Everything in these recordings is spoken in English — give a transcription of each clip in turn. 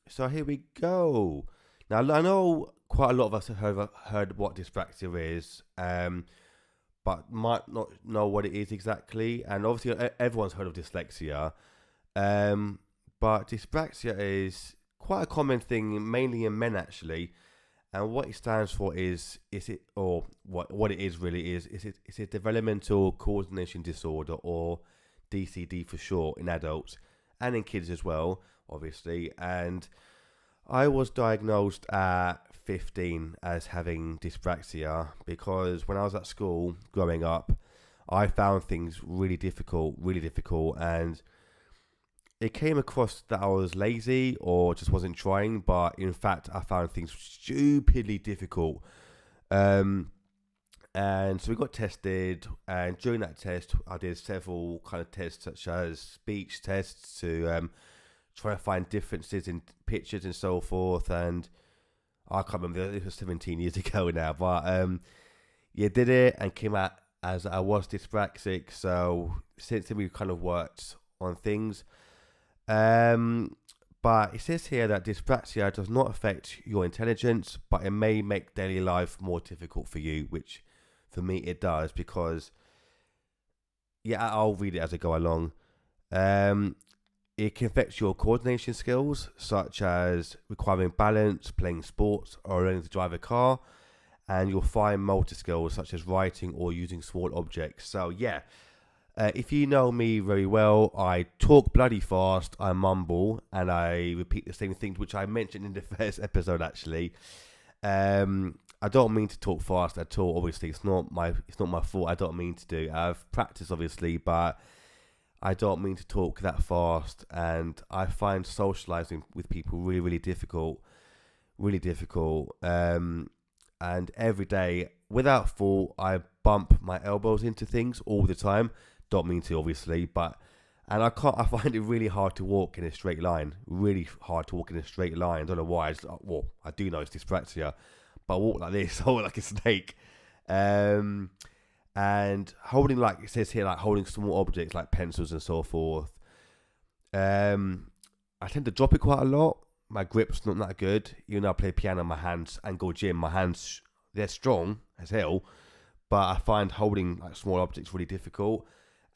So here we go. Now I know quite a lot of us have heard what dyspraxia is, but might not know what it is exactly. And obviously, everyone's heard of dyslexia. Um, but dyspraxia is quite a common thing, mainly in men actually. And what it stands for is it or what it is really is it's a developmental coordination disorder, or DCD for short, in adults and in kids as well, obviously. And I was diagnosed at 15 as having dyspraxia because when I was at school growing up, I found things really difficult, and it came across that I was lazy or just wasn't trying, but in fact, I found things stupidly difficult. Um, and so we got tested, and during that test, I did several kind of tests, such as speech tests to try to find differences in pictures and so forth. And I can't remember, it was 17 years ago now, but yeah, did it and came out as I was dyspraxic. So since then, we've kind of worked on things. Um, but it says here that dyspraxia does not affect your intelligence, but it may make daily life more difficult for you, which for me it does because, yeah, I'll read it as I go along. Um, it can affect your coordination skills, such as requiring balance, playing sports, or learning to drive a car, and your fine motor skills, such as writing or using small objects. So, yeah, if you know me very well, I talk bloody fast, I mumble, and I repeat the same things, which I mentioned in the first episode. Actually, I don't mean to talk fast at all. Obviously, it's not my fault. I don't mean to do. I've practiced, obviously, but I don't mean to talk that fast, and I find socializing with people really difficult, really difficult. And every day, without fault, I bump my elbows into things all the time. Don't mean to, obviously, but and I can't. I find it really hard to walk in a straight line. Really hard to walk in a straight line. I don't know why. Well, I do know it's dyspraxia, but I walk like this, I walk like a snake. Um, and holding, like it says here, like holding small objects like pencils and so forth. I tend to drop it quite a lot. My grip's not that good. Even though I play piano, my hands and go gym, my hands they're strong as hell, but I find holding like small objects really difficult.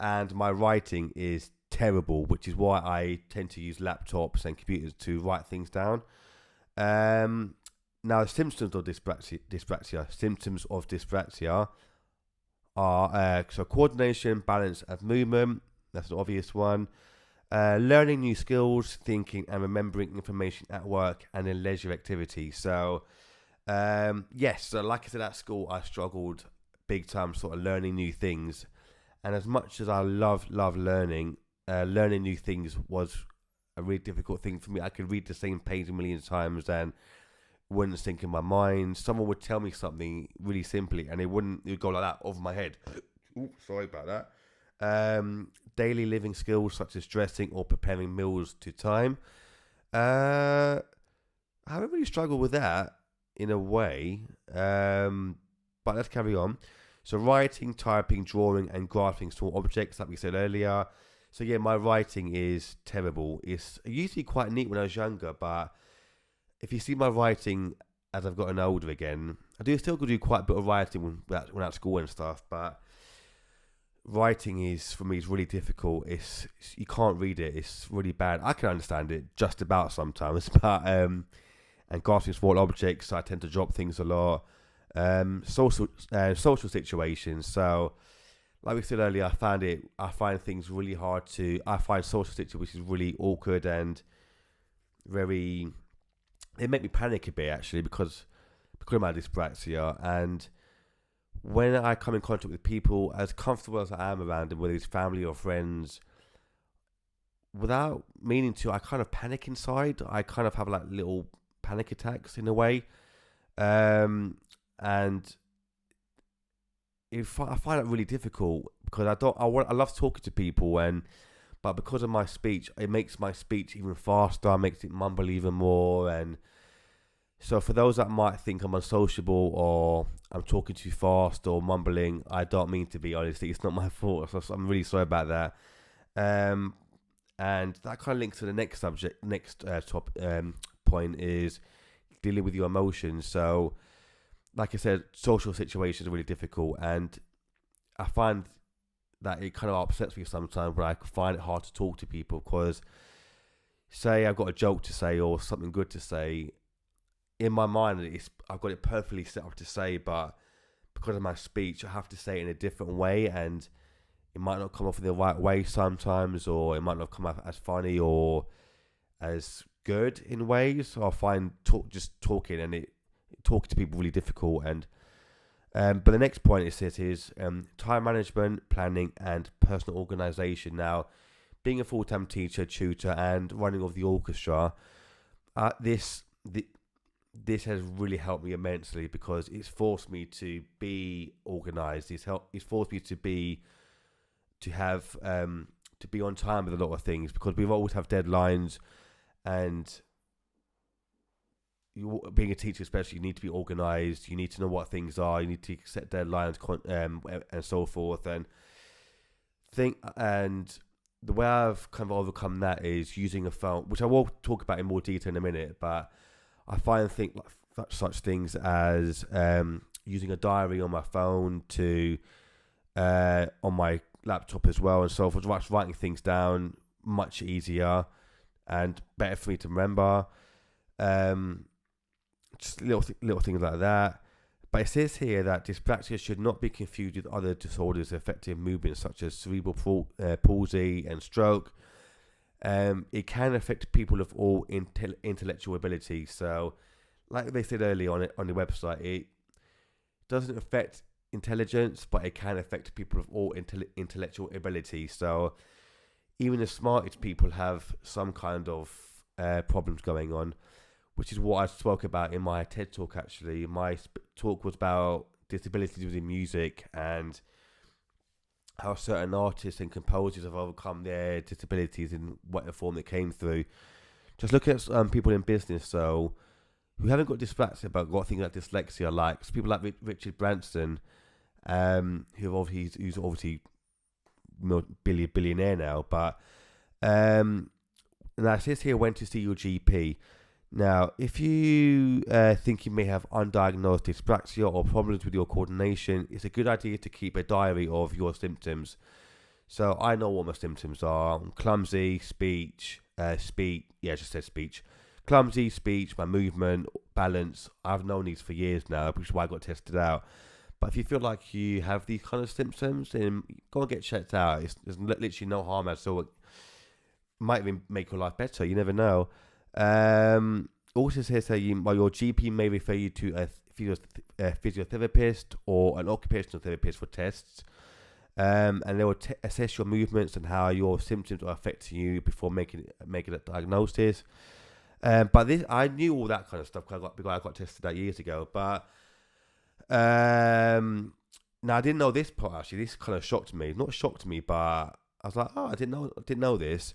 And my writing is terrible, which is why I tend to use laptops and computers to write things down. Um, Now, the symptoms of dyspraxia are so coordination, balance, and movement. That's an obvious one. Learning new skills, thinking and remembering information at work and in leisure activities. So, yes, so like I said, at school, I struggled big time, sort of learning new things. And as much as I love learning, learning new things was a really difficult thing for me. I could read the same page a million times and wouldn't sink in my mind. Someone would tell me something really simply, and it would go like that over my head. Ooh, sorry about that. Daily living skills such as dressing or preparing meals to time. I haven't really struggled with that in a way, but let's carry on. So writing, typing, drawing, and grasping small objects, like we said earlier. So yeah, my writing is terrible. It's usually quite neat when I was younger, but if you see my writing as I've gotten older again, I do still do quite a bit of writing when at school and stuff, but writing is for me is really difficult. It's you can't read it. It's really bad. I can understand it just about sometimes, but and grasping small objects, I tend to drop things a lot. Social situations. So, like we said earlier, I find things really hard to. I find social situations really awkward and very. They make me panic a bit actually because of my dyspraxia. And when I come in contact with people, as comfortable as I am around them, whether it's family or friends, without meaning to, I kind of panic inside. I kind of have like little panic attacks in a way. And I find it really difficult because I love talking to people, but because of my speech, it makes my speech even faster, makes it mumble even more. And so for those that might think I'm unsociable or I'm talking too fast or mumbling, I don't mean to be, honestly. It's not my fault. So I'm really sorry about that. And that kind of links to the next subject, next point is dealing with your emotions. So, like I said, social situations are really difficult, and I find that it kind of upsets me sometimes where I find it hard to talk to people because, say, I've got a joke to say or something good to say, in my mind, I've got it perfectly set up to say, but because of my speech, I have to say it in a different way, and it might not come off in the right way sometimes, or it might not come off as funny or as good in ways. So I find just talking talking to people really difficult. And but the next point it says is time management, planning, and personal organisation. Now, being a full-time teacher, tutor, and running of the orchestra, this has really helped me immensely because it's forced me to be organised. It's forced me to be on time with a lot of things because we always have deadlines, and being a teacher especially, you need to be organised. You need to know what things are. You need to set deadlines and so forth. And the way I've kind of overcome that is using a phone, which I will talk about in more detail in a minute. But I find such things as using a diary on my phone on my laptop as well, and so forth. Writing things down much easier and better for me to remember. Just little things like that. But it says here that dyspraxia should not be confused with other disorders affecting movement, such as cerebral palsy and stroke. It can affect people of all intellectual abilities. So, like they said earlier on the website, it doesn't affect intelligence, but it can affect people of all intellectual abilities. So, even the smartest people have some kind of problems going on, which is what I spoke about in my TED Talk, actually. My talk was about disabilities within music and how certain artists and composers have overcome their disabilities in whatever form they came through. Just looking at people in business, so who haven't got dyspraxia but got things like dyslexia, like people like Richard Branson, who's obviously billionaire now. But now it says here when to see your GP. Now, if you think you may have undiagnosed dyspraxia or problems with your coordination, it's a good idea to keep a diary of your symptoms. So I know what my symptoms are: I'm clumsy, speech, clumsy, speech, my movement, balance. I've known these for years now, which is why I got tested out. But if you feel like you have these kind of symptoms, then go and get checked out. There's literally no harm at all. It might even make your life better. You never know. Also says that your GP may refer you to a physiotherapist or an occupational therapist for tests, and they will assess your movements and how your symptoms are affecting you before making a diagnosis. But this, I knew all that kind of stuff because I got tested that years ago. But now I didn't know this part, actually. This kind of shocked me. Not shocked me, but I was like, I didn't know this.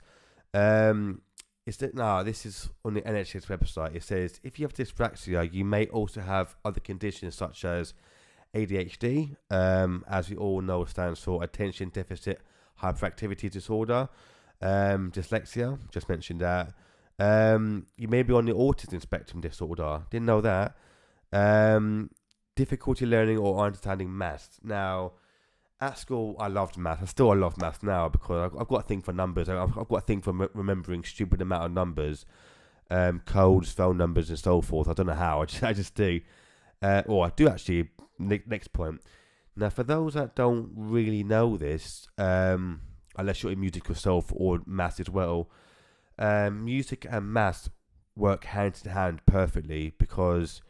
This is on the NHS website. It says if you have dyspraxia, you may also have other conditions such as ADHD, as we all know stands for attention deficit hyperactivity disorder, dyslexia, just mentioned that. You may be on the autism spectrum disorder. Didn't know that. Difficulty learning or understanding maths. Now, at school, I loved math. I love math now because I've got a thing for numbers. I've got a thing for remembering stupid amount of numbers, codes, phone numbers, and so forth. I don't know how. I just do. Or I do actually. Next point. Now, for those that don't really know this, unless you're in music yourself or maths as well, music and maths work hand in hand perfectly because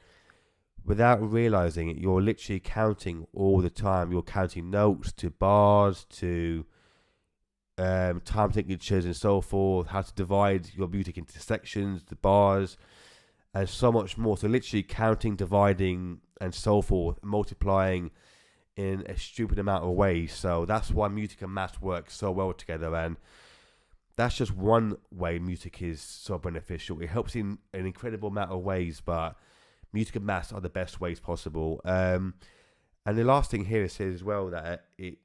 without realizing it, you're literally counting all the time. You're counting notes to bars to time signatures and so forth, how to divide your music into sections, the bars, and so much more. So literally counting, dividing, and so forth, multiplying in a stupid amount of ways. So that's why music and maths work so well together, and that's just one way music is so beneficial. It helps in an incredible amount of ways, but music and maths are the best ways possible. And the last thing here it says as well that it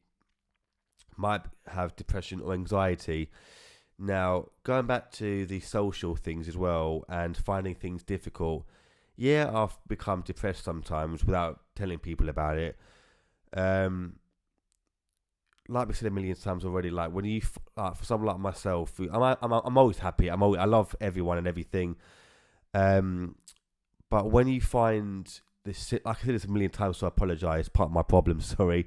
might have depression or anxiety. Now, going back to the social things as well and finding things difficult, yeah, I've become depressed sometimes without telling people about it. Um, like we said a million times already, like when for someone like myself, I'm always happy. I love everyone and everything. Um, but when you find this, like I said this a million times, so I apologize. Part of my problem, sorry.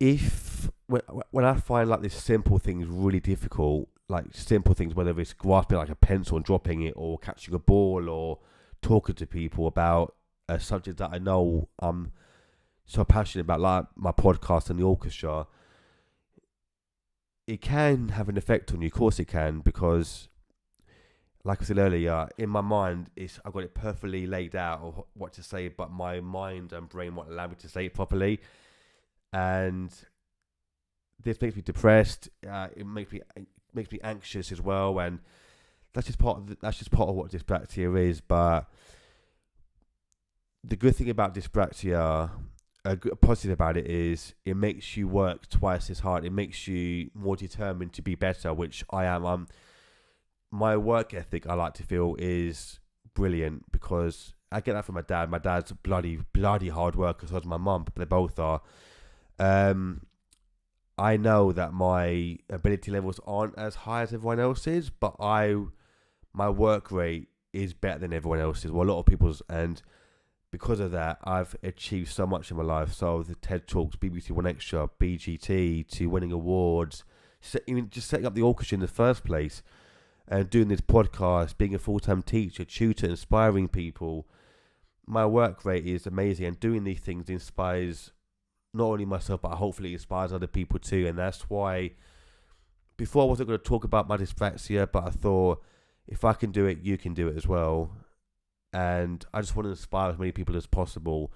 If when I find like these simple things really difficult, like simple things, whether it's grasping like a pencil and dropping it, or catching a ball, or talking to people about a subject that I know I'm so passionate about, like my podcast and the orchestra, it can have an effect on you. Of course, it can, because like I said earlier, in my mind, I've got it perfectly laid out of what to say, but my mind and brain won't allow me to say it properly, and this makes me depressed. It makes me anxious as well, and that's just part of what dyspraxia is. But the good thing about dyspraxia, a positive about it, is it makes you work twice as hard. It makes you more determined to be better, which I am. My work ethic, I like to feel, is brilliant, because I get that from my dad. My dad's bloody hard worker, so is my mum, but they both are. I know that my ability levels aren't as high as everyone else's, but my work rate is better than everyone else's, well, a lot of people's, and because of that, I've achieved so much in my life. So the TED Talks, BBC One Extra, BGT, to winning awards, even just setting up the orchestra in the first place, and doing this podcast, being a full-time teacher, tutor, inspiring people. My work rate is amazing, and doing these things inspires not only myself, but hopefully inspires other people too. And that's why before I wasn't going to talk about my dyspraxia, but I thought, if I can do it, you can do it as well. And I just want to inspire as many people as possible.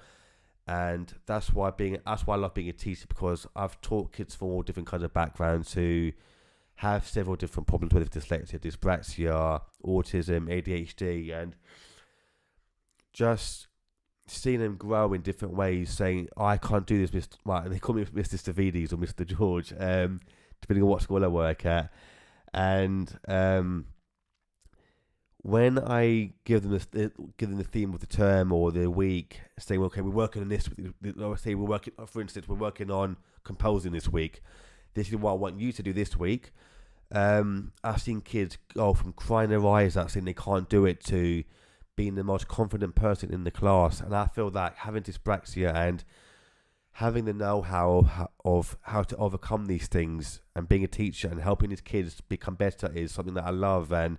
And that's why I love being a teacher, because I've taught kids from all different kinds of backgrounds who have several different problems, whether it's dyslexia, dyspraxia, autism, ADHD, and just seeing them grow in different ways, saying, I can't do this, Mr. Well, they call me Mr. Stavides or Mr. George, depending on what school I work at. And when I give them the theme of the term or the week, saying, okay, we're working on this. Say for instance, we're working on composing this week. This is what I want you to do this week. I've seen kids go from crying their eyes out, saying they can't do it, to being the most confident person in the class. And I feel that having dyspraxia and having the know-how of how to overcome these things, and being a teacher and helping these kids become better, is something that I love. And